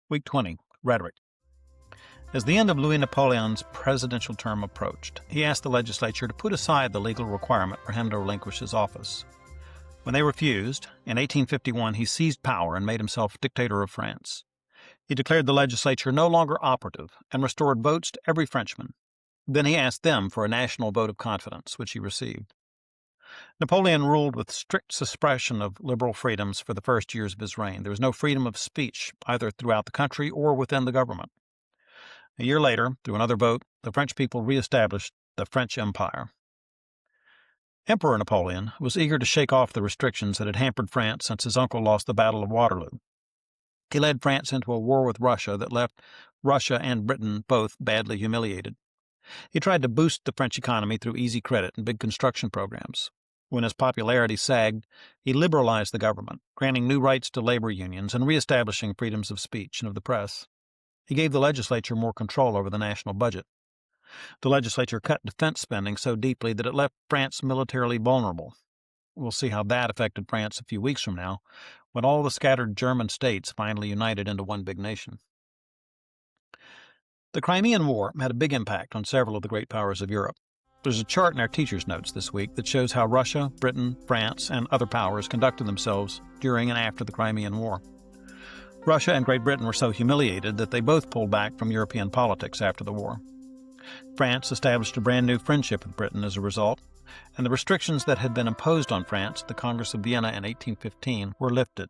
Week 20, Rhetoric. As the end of Louis Napoleon's presidential term approached, he asked the legislature to put aside the legal requirement for him to relinquish his office. When they refused, in 1851 he seized power and made himself dictator of France. He declared the legislature no longer operative and restored votes to every Frenchman. Then he asked them for a national vote of confidence, which he received. Napoleon ruled with strict suppression of liberal freedoms for the first years of his reign. There was no freedom of speech, either throughout the country or within the government. A year later, through another vote, the French people reestablished the French Empire. Emperor Napoleon was eager to shake off the restrictions that had hampered France since his uncle lost the Battle of Waterloo. He led France into a war with Russia that left Russia and Britain both badly humiliated. He tried to boost the French economy through easy credit and big construction programs. When his popularity sagged, he liberalized the government, granting new rights to labor unions and reestablishing freedoms of speech and of the press. He gave the legislature more control over the national budget. The legislature cut defense spending so deeply that it left France militarily vulnerable. We'll see how that affected France a few weeks from now, when all the scattered German states finally united into one big nation. The Crimean War had a big impact on several of the great powers of Europe. There's a chart in our teacher's notes this week that shows how Russia, Britain, France, and other powers conducted themselves during and after the Crimean War. Russia and Great Britain were so humiliated that they both pulled back from European politics after the war. France established a brand new friendship with Britain as a result, and the restrictions that had been imposed on France at the Congress of Vienna in 1815 were lifted.